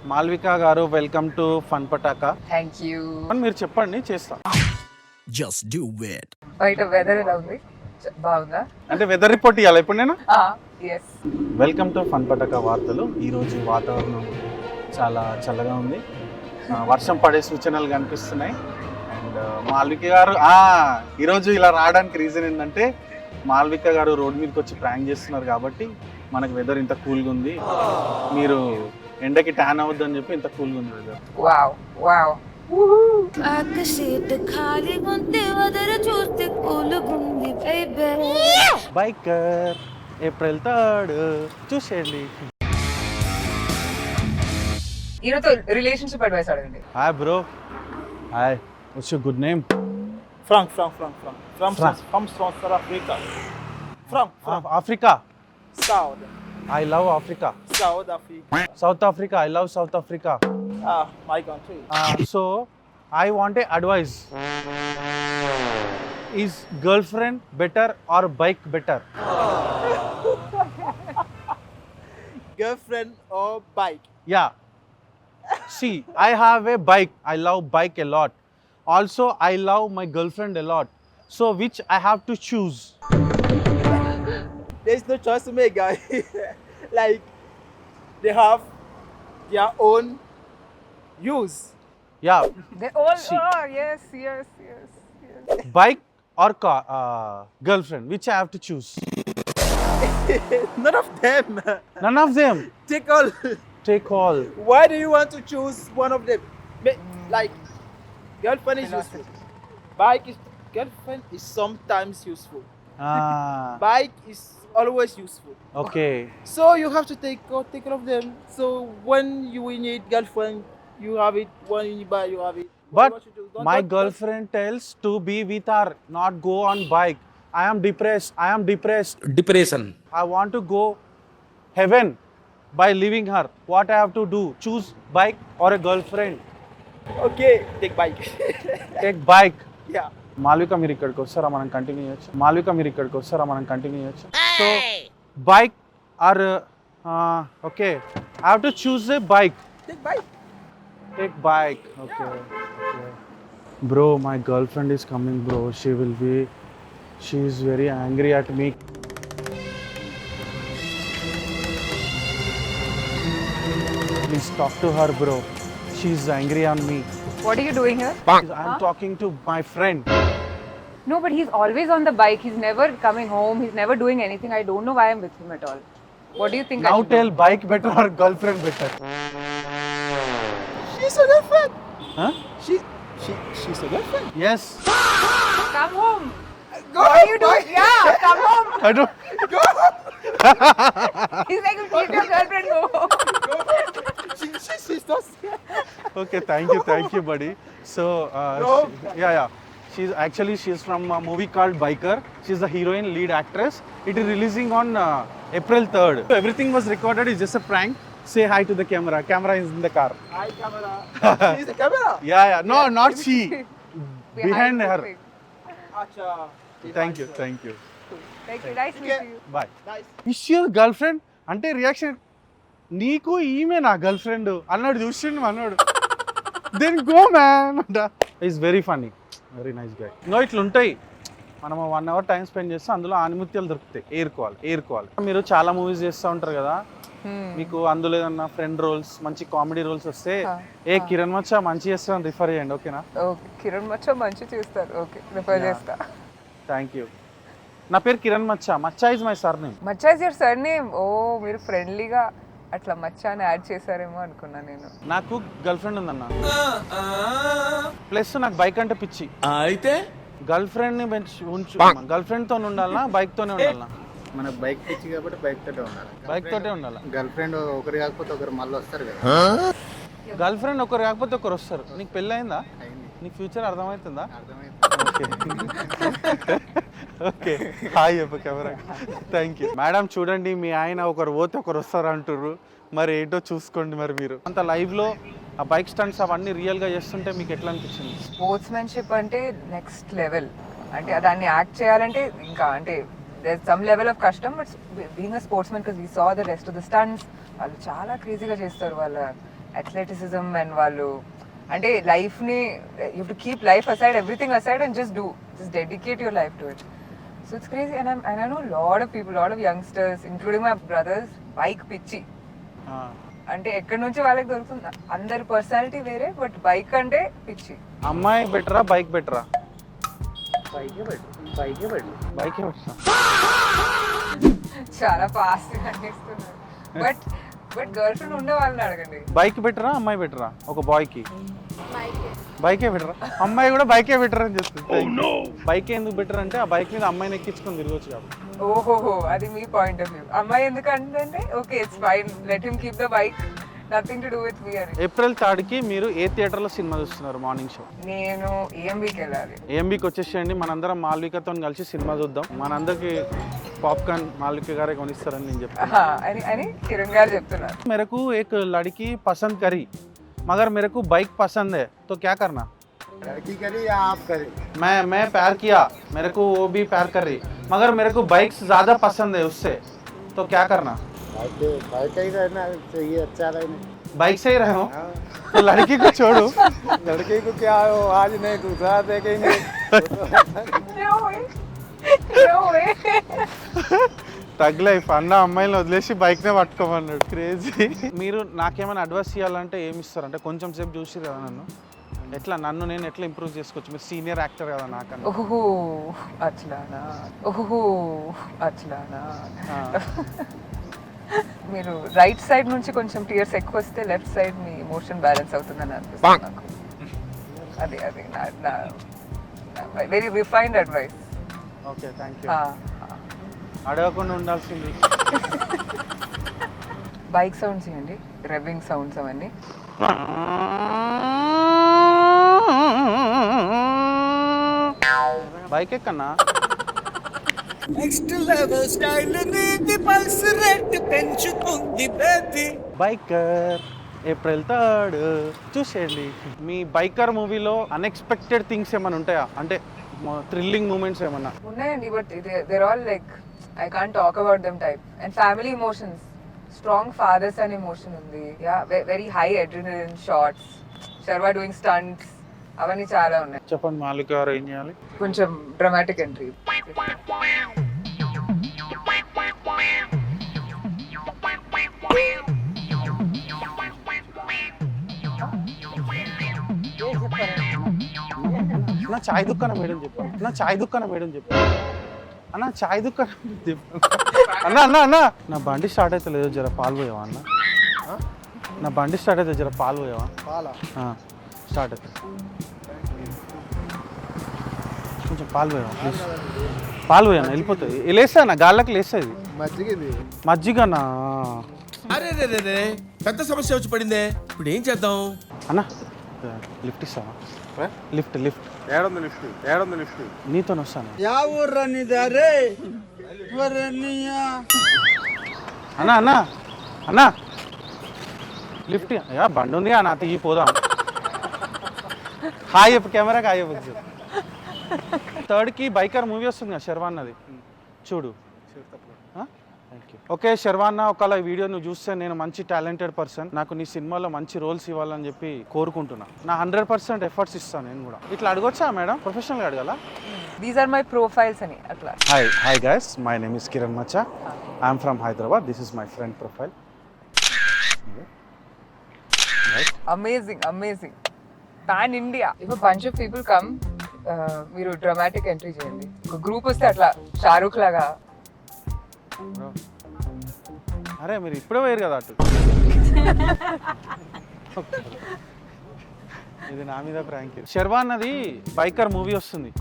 మాల్విక గారు welcome to fun Pataka. Thank you. మీరు చెప్పండి చేస్తాం. Just do it. బయట వెదర్ ఎలా ఉంది? బాగుందా? అంటే వెదర్ రిపోర్ట్ ఇవ్వాలి ఇప్పుడు నేను. Yes. Welcome to fun Pataka వార్తలు. ఈరోజు వాతావరణం చాలా చల్లగా ఉంది, వర్షం పడే సూచనలు కనిపిస్తున్నాయి. అండ్ మాల్విక గారు ఈరోజు ఇలా రావడానికి రీజన్ ఏంటంటే మాల్విక గారు రోడ్ మీదకి వచ్చి ప్రాంక్ చేస్తున్నారు కాబట్టి మనకు వెదర్ ఇంత కూల్గా ఉంది. మీరు ఎండకి ట్యాన్ అవద్దని చెప్పి ఇంత కూల్గా ఉంది weather. Wow wow. Biker April 3 చూసేయండి. ఈరోజు రిలేషన్షిప్ అడ్వైస్ అడగండి. Hi bro. Hi, what's your good name? Frank. From South Africa. From Africa. South. I love Africa. South Africa. South Africa. I love South Africa. My country. So I want a advice. Is girlfriend better or bike better? Girlfriend or bike? Yeah. See, I have a bike. I love bike a lot. Also, I love my girlfriend a lot. So which I have to choose? There's no choice to make, guys. Like they have their own use. Yeah. They all See. yes. Bike or car? Girlfriend. Which I have to choose? None of them. None of them. Take all. Take all. Why do you want to choose one of them? Like girlfriend is useful. Girlfriend is sometimes useful. Bike is always useful. Okay. So you have to take care of them. So when you need girlfriend, you have it. When you need bike, you have it. But What you do? my girlfriend tells to be with her, not go on bike. I am depressed. Depression. I want to go heaven by leaving her. What I have to do? Choose bike or a girlfriend? Okay, take bike. Take bike. Yeah. Malvika మీరు ఇక్కడికి వస్తారా, మనం continue చేయొచ్చు. So bike or okay, I have to choose A bike. Take bike. Okay. Bro, my girl friend is coming bro. She is very angry at me. Please talk to her bro. She is angry on me. What are you doing here? I am talking to my friend. No, but he's always on the bike. He's never coming home. He's never doing anything. I don't know why I'm with him at all. What do you think? Now tell, bike better or girlfriend better? She's a girlfriend. Huh? She's a girlfriend. Yes. Come home. Go What are you doing? Yeah, come home. I don't. Go home. He's like, keep your girlfriend go. She's not. Okay, thank you, buddy. So, No. she's from a movie called Biker. She's the heroine, lead actress. It is releasing on April 3rd. So everything was recorded. It's just a prank. Say hi to the camera. Camera is in the car. Hi, camera. She's the camera. Yeah. No, not she. Behind her. the thing. Acha. Thank you. Thank you. Nice meeting you. Bye. Nice. Is your girlfriend అంటే reaction, నీకు ఈమె నా girlfriend అన్నాడు, చూసిండు అన్నాడు. Then go man అంట. Is very funny, very nice guy. No ఇట్లా ఉంటాయి, మనం 1 hour టైం స్పెండ్ చేస్తే అందులో ఆనిముత్యాలు దొరుకుతాయి. ఏరుకోవాలి. మీరు చాలా మూవీస్ చేస్తూ ఉంటారు కదా, మీకు అందులో ఏదన్నా ఫ్రెండ్ రోల్స్, మంచి కామెడీ రోల్స్ వస్తే కిరణ్ మచ్చా మంచి చేస్తారని రిఫర్ చేయండి, ఓకేనా? ఓకే, కిరణ్ మచ్చా మంచి చేస్తారు. ఓకే, రిఫర్ చేస్తా. Thank you. నా పేరు కిరణ్ మచ్చా is my sir name. Maccha is your sir name? ఓ, మీరు ఫ్రెండ్లీగా అట్లా మచ్చా అని యాడ్ చేశారేమో అనుకున్నా నేను. నాకు గర్ల్ ఫ్రెండ్ ఉందన్న, ప్లస్ నాకు బైక్ అంటే పిచ్చి. అయితే గర్ల్ ఫ్రెండ్ ని గర్ల్ ఫ్రెండ్ తో ఉండాలనా, బైక్ తోనే ఉండాలనా? మనకు బైక్ పిచ్చి కాబట్టి బైక్ తోటే ఉండాలి. బైక్ తోటే ఉండాలి. గర్ల్ ఫ్రెండ్ ఒకరు కాకపోతే ఒకరు మళ్ళీ వస్తారు కదా. గర్ల్ ఫ్రెండ్ ఒకరు కాకపోతే ఒకరు వస్తారు. నీకు పెళ్ళి అయిందా? అయింది. నీకు ఫ్యూచర్ అర్థమవుతుందా? అర్థమైంది. ఓకే, హాయ్ చెప్పు కెమెరా. Thank you madam. చూడండి, మీ ఆయన ఒకరు పోతే ఒకరు వస్తారు అంటారు, మరి ఏంటో చూసుకోండి. మరి మీరు అంత లైవ్ లో ఆ బైక్ స్టంట్స్ అవన్నీ రియల్ గా చేస్తుంటే మీకు ఎట్లా అనిపించింది? స్పోర్ట్స్మెన్షిప్ అంటే నెక్స్ట్ లెవెల్. అంటే దాన్ని యాక్ట్ చేయాలంటే ఇంకా అంటే there's some level of కష్టం, but being a sportsmen, because we saw the rest of the stunts, వాళ్ళు చాలా క్రేజీగా చేస్తారు. వాళ్ళ అథ్లెటిసిజం అండ్ వాళ్ళు అంటే లైఫ్ని you to keep life aside everything aside and just dedicate your life to it. So it's crazy, and I know a lot of people, a lot of youngsters, including my brothers, bike పిచ్చి. అంటే ఎక్కడి నుంచి వాళ్ళకి దొరుకుతుంది, అందరి personality వేరే, but bike అంటే పిచ్చి. అమ్మాయి బెటరా బైక్ బెటరా? బైకే పెట్టు బైకే బెటరా? చాలా ఫాస్ట్ గా అనిపిస్తున్నారు. బట్ గర్ల్ ఫ్రెండ్ ఉండే వాళ్ళని అడగండి. బైక్ బెటరా అమ్మాయి బెటరా? ఒక బాయ్కి బైకే బెటరా? అమ్మాయి కూడా బైకే బెటర్ అని చెప్తుంది. బైక్ ఎందుకు బెటర్ అంటే ఆ బైక్ మీద అమ్మాయిని ఎక్కించుకొని తిరగచ్చు కాబట్టి. ఓహోహో, అది మీ పాయింట్ ఆఫ్ వ్యూ. అమ్మాయి ఎందుకంటే okay it's fine, let him keep the bike, nothing to do with me అని. April 3rd మీరు ఏ థియేటర్లో సినిమా చూస్తున్నారు మార్నింగ్ షో? నేను ఏఎంబీకి వెళ్ళాలి. ఏఎంబీకి వచ్చేసేయండి, మనందరం మాల్వికతో కలిసి సినిమా చూద్దాం. మనందరికి పాప్కార్న్ మాల్విక గారే కొనిస్తారని నేను చెప్తాను అని కిరణ్ గారు చెప్తున్నారు. मेरे को एक लड़की पसंद करी मगर मेरे को बाइक पसंद है तो क्या करना? लड़की करी या आप करी? मैं प्यार किया, मेरे को वो भी प्यार कर रही मगर मेरे को बाइक ज्यादा पसंद है उससे तो क्या करना? बाइक ही रहना चाहिए, अच्छा रहना. बाइक से ही रहे हो तो लड़की को छोड़ो. लड़की को क्या हो, आज नहीं दूसरा देखेंगे. తగ్ లైఫ్ అన్న అమ్మాయిని వదిలేసి బైక్నే పట్టుకోమన్నాడు. క్రేజీ. మీరు నాకేమైనా అడ్వైస్ చేయాలంటే ఏమి ఇస్తారు? అంటే కొంచెం సేపు చూసి కదా నన్ను, నన్ను నేను ఎట్లా ఇంప్రూవ్ చేసుకోవచ్చు? మీరు సీనియర్ యాక్టర్ కదా నాకన్నా. ఓహో అట్లానా. మీరు రైట్ సైడ్ నుంచి కొంచెం టీయర్స్ ఎక్కువ వస్తే లెఫ్ట్ సైడ్ మీ ఎమోషన్ బ్యాలెన్స్ అవుతుందని అనిపిస్తుంది నాకు. అది very refined advice. Okay thank you. అడగకుండా ఉండాల్సింది. బైక్ సౌండ్స్ ఇవ్వండి, రెవింగ్ సౌండ్స్ అవన్నీ. బైక్ ఎక్కన్నా? నెక్స్ట్ లెవెల్ స్టైల్ ని పల్స్ రేట్ పెంచుతుంది బేబీ. బైకర్ April 3rd చూసేయండి. మీ బైకర్ మూవీలో అన్ఎక్స్పెక్టెడ్ థింగ్స్ ఏమైనా ఉంటాయా? అంటే థ్రిల్లింగ్ మూమెంట్స్ ఏమన్నా ఉన్నాయండి, but they're all like I can't talk about them type. And family emotions, strong fathers అనే ఎమోషన్ ఉంది. Yeah, very high adrenaline shots, Sharwa doing stunts, అవన్నీ చాలా ఉన్నాయి. చెప్పండి మాలిక గారు ఏం చేయాలి? కొంచెం డ్రామాటిక్ ఎంట్రీ. నా చాయ్ దుకాణం మేడం చెప్పాను. అన్న చాయ్ దుకాణం చెప్పాను. అన్న నా బండి స్టార్ట్ అయితే లేదు, జర పాలు పోయావా అన్న? నా బండి స్టార్ట్ అయితే జర పాలు పోయావా? స్టార్ట్ అయితే కొంచెం పాలు పోయావా ప్లీజ్? పాలు పోయాను, వెళ్ళిపోతుంది. లేస్తానా గాళ్ళకి లేస్తుంది మజ్జిగనా? అరే రే పెద్ద సమస్య వచ్చి పడిందే, ఇప్పుడు ఏం చేద్దాం? అన్న లిఫ్ట్ ఇస్తావా? లిఫ్ట్ ఏడుంది లిఫ్ట్ నీతో వస్తాను. అన్న లిఫ్ట్ బండి ఉంది నా తీయి పోదాం. హాయ్ చెప్పు కెమెరాకి, హాయ్ చెప్పు. 3rd బైకర్ మూవీ వస్తుంది కదా శర్వాన్నది, చూడు. Thank you. ఓకే శర్వాన్న, ఒకవేళ ఈ వీడియో నువ్వు చూస్తే నేను మంచి టాలెంటెడ్ పర్సన్, నాకు నీ సినిమాలో మంచి రోల్స్ ఇవ్వాలని చెప్పి కోరుకుంటున్నా. నా 100% ఎఫర్ట్స్ ఇస్తాను నేను కూడా. ఇట్లా అడగొచ్చా మేడం? ప్రొఫెషనల్గా అడగాల? దీస్ ఆర్ మై ప్రొఫైల్స్ అని అట్లా. Hi guys, my name is Kiran మచ్చా, I'm from Hyderabad, this is my friend profile. Amazing pan India. ఇప్పుడు బంచ్ ఆఫ్ పీపుల్ కమ్, మీరు డ్రామాటిక్ ఎంట్రీ చేయండి. ఒక గ్రూప్ వస్తే అట్లా షారూక్ లాగా. అరే మీరు ఇప్పుడే పోయారు కదా అటు. ఇది నా మీద ప్రాంక్. శర్వాన్నది బైకర్ మూవీ వస్తుంది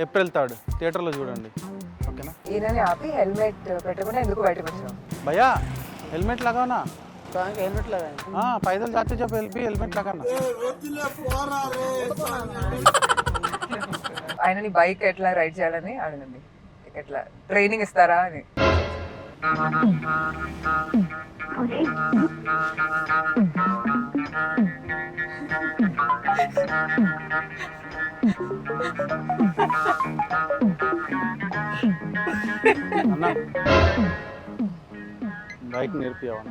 April 3rd థియేటర్లో చూడండి. ఓకేనా? ఈయనని ఆపి హెల్మెట్ పెట్టకుండా ఎందుకు బయటకు వచ్చావు? భయ్యా హెల్మెట్ लगाना. हेलमेट लगाए. हाँ पैदल जाते जब हेलमेट लगाना. ఆయనని బైక్ ఎట్లా రైడ్ చేయాలని అడగండి, ఎట్లా ట్రైనింగ్ ఇస్తారా అని. అన్నా బైక్ నేర్పియావా?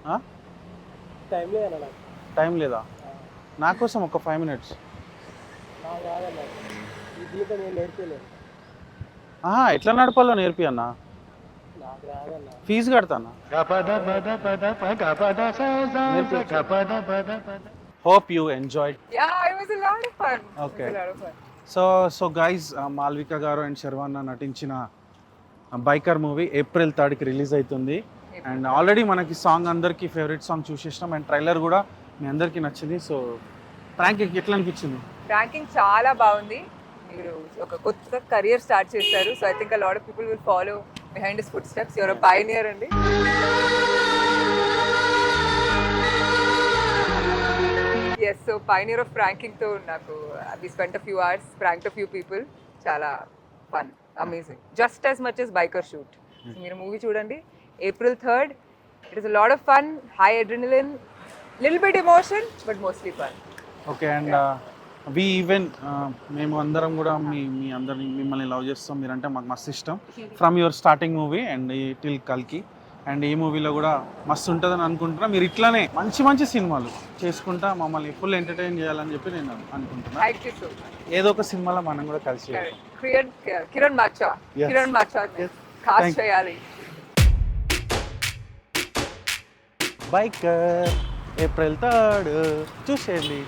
టైం లేదన్న నాకు. టైం లేదా? నా కోసం ఒక 5 minutes. నాకు రాదన్న. ఈ జీవితం నేను నేర్పలేదు. ఎట్లా నడపాలో నేర్పి అన్న. నాకు రాదన్న. ఫీజు కడతానా? Hope you enjoyed. Yeah, it was a lot of fun. Okay. It was a lot of fun. So guys Malvika గారు అండ్ శర్వాన్న నటించిన biker movie April 3rd release అవుతుంది. అండ్ ఆల్రెడీ మనకి సాంగ్ అందరికీ ఫేవరెట్ సాంగ్ చూసేసినాం అండ్ ట్రైలర్ కూడా మీ అందరికీ నచ్చింది. So prank ఎట్లా అనిపించింది? Ranking చాలా బాగుంది. మీరు ఒక కొత్త కెరియర్ స్టార్ట్ చేశారు. So I think a lot of people will follow behind his footsteps. Your a pioneer అండి. Yes, so pioneer of pranking తో నాకు we spent a few hours, pranked a few people. చాలా fun, amazing, just as much as biker shoot. So మీరు movie చూడండి April 3rd. It is a lot of fun, high adrenaline, little bit emotion, but mostly fun. Okay. And we even మేము అందరం కూడా మీ అందరిని మిమ్మల్ని love చేస్తాం. మీరంటే మాకు మస్తు ఇష్టం from your starting movie and till కల్కి. అండ్ ఈ మూవీలో కూడా మస్తు ఉంటుందని అనుకుంటున్నా. మీరు ఇట్లానే మంచి మంచి సినిమాలు చేసుకుంటా మమ్మల్ని ఫుల్ ఎంటర్టైన్ చేయాలని చెప్పి నేను అనుకుంటున్నా. Thank you so much. ఏదో ఒక సినిమాలో మనం కూడా కలిసి చేద్దాం. Kiran matcha, Yes. Kiran matcha Yes. Cost Thank- చేయాలి. బైకర్ April 3rd చూసేయండి.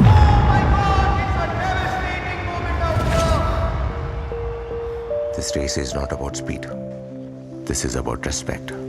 This race is not about speed. This is about respect.